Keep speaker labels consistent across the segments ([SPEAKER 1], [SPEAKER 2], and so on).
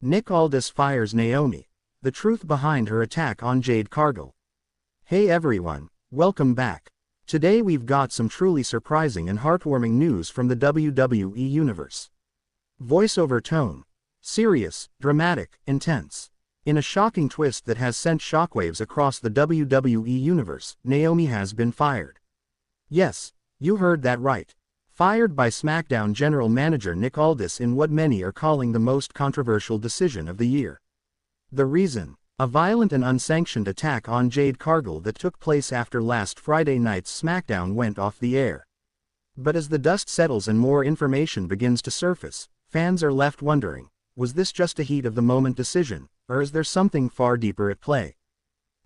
[SPEAKER 1] Nick Aldis fires Naomi. The truth behind her attack on Jade Cargill. Hey everyone, welcome back. Today we've got some truly surprising and heartwarming news from the WWE Universe. Voiceover tone. Serious, dramatic, intense. In a shocking twist that has sent shockwaves across the WWE Universe, Naomi has been fired. Yes, you heard that right. Fired by SmackDown General Manager Nick Aldis in what many are calling the most controversial decision of the year. The reason? A violent and unsanctioned attack on Jade Cargill that took place after last Friday night's SmackDown went off the air. But as the dust settles and more information begins to surface, fans are left wondering, was this just a heat-of-the-moment decision, or is there something far deeper at play?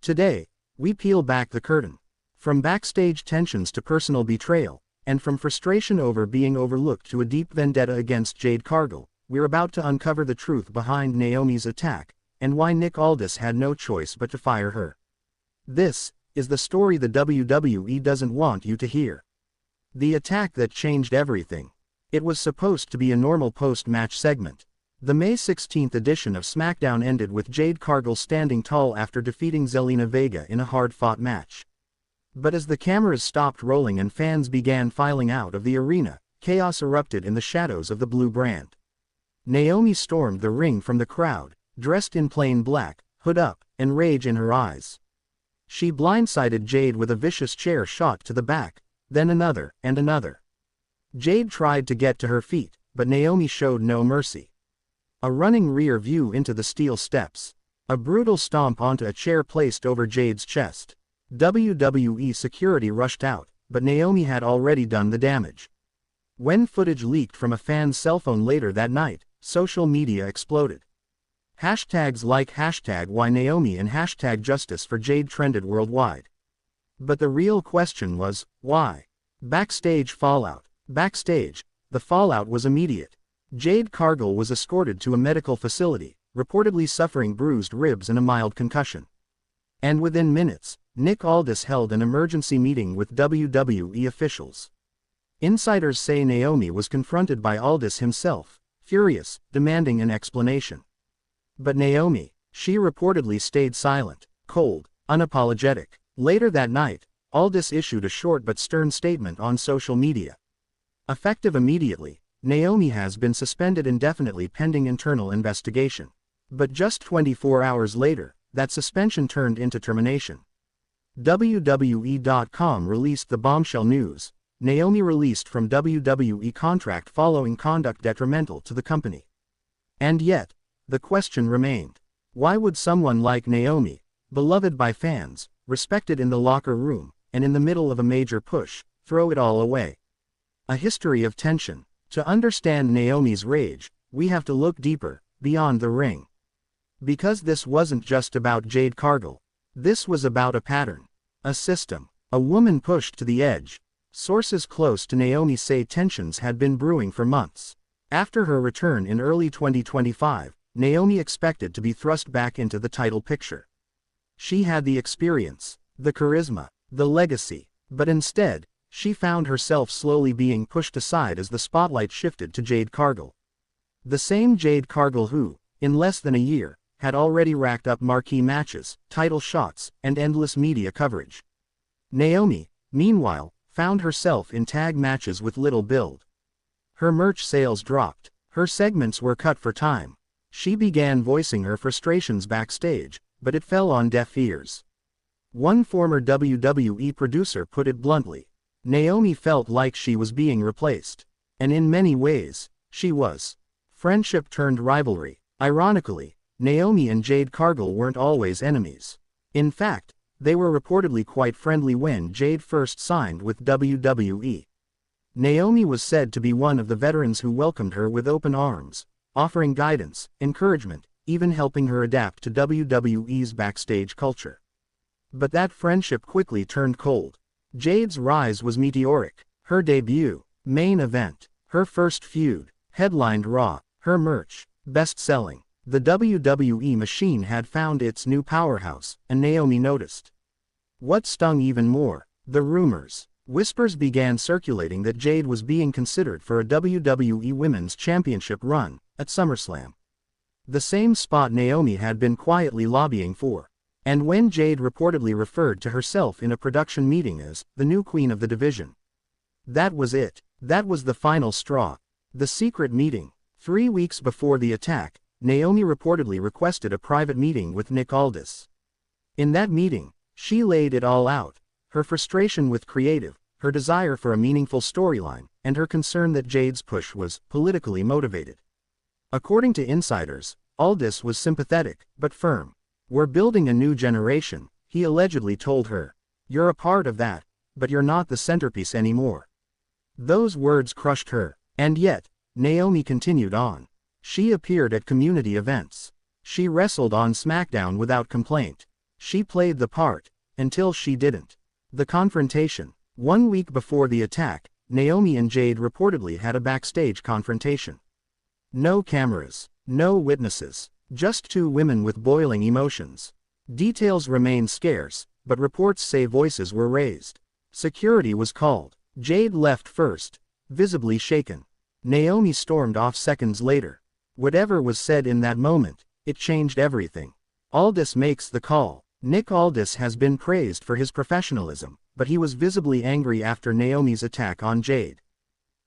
[SPEAKER 1] Today, we peel back the curtain. From backstage tensions to personal betrayal, and from frustration over being overlooked to a deep vendetta against Jade Cargill, we're about to uncover the truth behind Naomi's attack, and why Nick Aldis had no choice but to fire her. This is the story the WWE doesn't want you to hear. The attack that changed everything. It was supposed to be a normal post-match segment. The May 16th edition of SmackDown ended with Jade Cargill standing tall after defeating Zelina Vega in a hard-fought match. But as the cameras stopped rolling and fans began filing out of the arena, chaos erupted in the shadows of the blue brand. Naomi stormed the ring from the crowd, dressed in plain black, hood up, and rage in her eyes. She blindsided Jade with a vicious chair shot to the back, then another, and another. Jade tried to get to her feet, but Naomi showed no mercy. A running rear view into the steel steps. A brutal stomp onto a chair placed over Jade's chest. WWE security rushed out, but Naomi had already done the damage. When footage leaked from a fan's cell phone later that night, social media exploded. Hashtags like #WhyNaomi and #JusticeForJade trended worldwide. But the real question was, why? Backstage fallout. Backstage, the fallout was immediate. Jade Cargill was escorted to a medical facility, reportedly suffering bruised ribs and a mild concussion. And within minutes, Nick Aldis held an emergency meeting with WWE officials. Insiders say Naomi was confronted by Aldis himself, furious, demanding an explanation. But Naomi, she reportedly stayed silent, cold, unapologetic. Later that night, Aldis issued a short but stern statement on social media. Effective immediately, Naomi has been suspended indefinitely pending internal investigation. But just 24 hours later, that suspension turned into termination. WWE.com released the bombshell news. Naomi released from WWE contract following conduct detrimental to the company. And yet, the question remained. Why would someone like Naomi, beloved by fans, respected in the locker room, and in the middle of a major push, throw it all away? A history of tension. To understand Naomi's rage, we have to look deeper, beyond the ring. Because this wasn't just about Jade Cargill. This was about a pattern. A system. A woman pushed to the edge. Sources close to Naomi say tensions had been brewing for months. After her return in early 2025, Naomi expected to be thrust back into the title picture. She had the experience, the charisma, the legacy, but instead, she found herself slowly being pushed aside as the spotlight shifted to Jade Cargill. The same Jade Cargill who, in less than a year, had already racked up marquee matches, title shots, and endless media coverage. Naomi, meanwhile, found herself in tag matches with little build. Her merch sales dropped. Her segments were cut for time. She began voicing her frustrations backstage, but it fell on deaf ears. One former WWE producer put it bluntly. Naomi felt like she was being replaced. And in many ways, she was. Friendship turned rivalry. Ironically, Naomi and Jade Cargill weren't always enemies. In fact, they were reportedly quite friendly when Jade first signed with WWE. Naomi was said to be one of the veterans who welcomed her with open arms, offering guidance, encouragement, even helping her adapt to WWE's backstage culture. But that friendship quickly turned cold. Jade's rise was meteoric. Her debut, main event, her first feud, headlined Raw, her merch, best-selling. The WWE machine had found its new powerhouse, and Naomi noticed. What stung even more? The rumors. Whispers began circulating that Jade was being considered for a WWE Women's Championship run at SummerSlam. The same spot Naomi had been quietly lobbying for. And when Jade reportedly referred to herself in a production meeting as the new queen of the division. That was it. That was the final straw. The secret meeting. 3 weeks before the attack, Naomi reportedly requested a private meeting with Nick Aldis. In that meeting, she laid it all out. Her frustration with creative, her desire for a meaningful storyline, and her concern that Jade's push was politically motivated. According to insiders, Aldis was sympathetic, but firm. "We're building a new generation," he allegedly told her. "You're a part of that, but you're not the centerpiece anymore." Those words crushed her. And yet, Naomi continued on. She appeared at community events. She wrestled on SmackDown without complaint. She played the part, until she didn't. The confrontation. 1 week before the attack, Naomi and Jade reportedly had a backstage confrontation. No cameras, no witnesses, just two women with boiling emotions. Details remain scarce, but reports say voices were raised. Security was called. Jade left first, visibly shaken. Naomi stormed off seconds later. Whatever was said in that moment, it changed everything. Aldis makes the call. Nick Aldis has been praised for his professionalism, but he was visibly angry after Naomi's attack on Jade.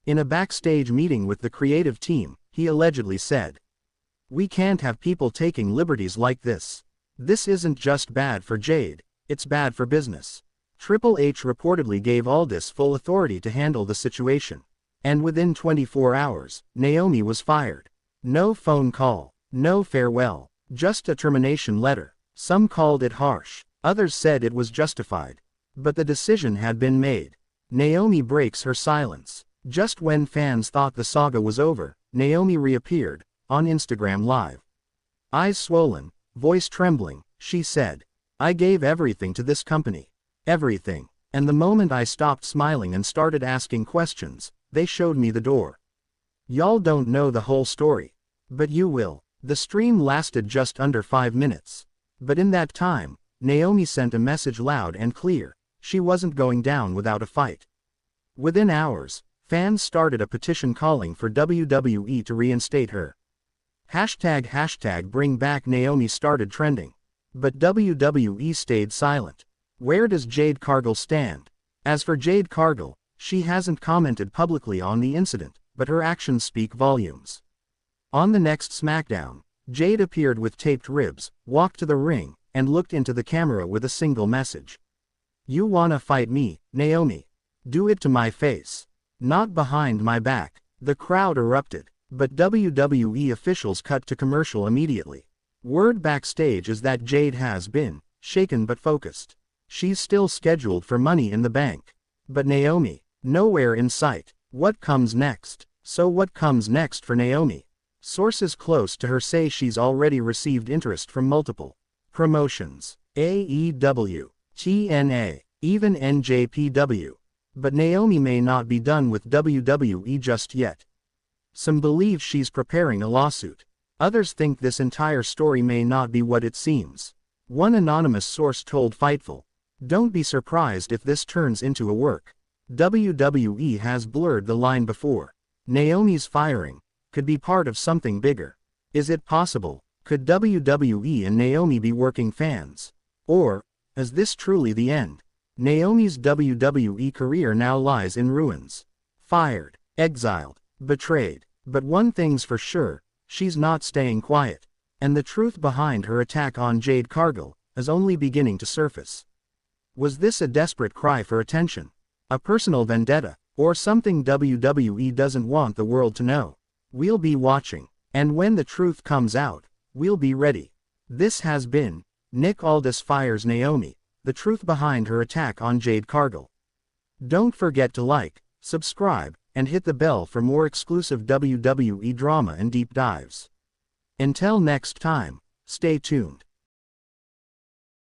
[SPEAKER 1] In a backstage meeting with the creative team, he allegedly said, "We can't have people taking liberties like this. This isn't just bad for Jade, it's bad for business." Triple H reportedly gave Aldis full authority to handle the situation. And within 24 hours, Naomi was fired. No phone call, no farewell, just a termination letter. Some called it harsh, others said it was justified. But the decision had been made. Naomi breaks her silence. Just when fans thought the saga was over, Naomi reappeared, on Instagram Live. Eyes swollen, voice trembling, she said, "I gave everything to this company. Everything. And the moment I stopped smiling and started asking questions, they showed me the door. Y'all don't know the whole story. But you will." The stream lasted just under 5 minutes. But in that time, Naomi sent a message loud and clear. She wasn't going down without a fight. Within hours, fans started a petition calling for WWE to reinstate her. Bring back Naomi started trending. But WWE stayed silent. Where does Jade Cargill stand? As for Jade Cargill, she hasn't commented publicly on the incident, but her actions speak volumes. On the next SmackDown, Jade appeared with taped ribs, walked to the ring, and looked into the camera with a single message. "You wanna fight me, Naomi? Do it to my face. Not behind my back." The crowd erupted, but WWE officials cut to commercial immediately. Word backstage is that Jade has been shaken but focused. She's still scheduled for Money in the Bank. But Naomi, nowhere in sight. What comes next? So what comes next for Naomi? Sources close to her say she's already received interest from multiple promotions. AEW, TNA, even NJPW. But Naomi may not be done with WWE just yet. Some believe she's preparing a lawsuit. Others think this entire story may not be what it seems. One anonymous source told Fightful, "Don't be surprised if this turns into a work. WWE has blurred the line before. Naomi's firing could be part of something bigger. Is it possible? Could WWE and Naomi be working fans? Or, is this truly the end? Naomi's WWE career now lies in ruins. Fired, exiled, betrayed. But one thing's for sure, she's not staying quiet. And the truth behind her attack on Jade Cargill is only beginning to surface. Was this a desperate cry for attention? A personal vendetta? Or something WWE doesn't want the world to know? We'll be watching. And when the truth comes out, we'll be ready. This has been Nick Aldis Fires Naomi, the truth behind her attack on Jade Cargill. Don't forget to like, subscribe, and hit the bell for more exclusive WWE drama and deep dives. Until next time, stay tuned.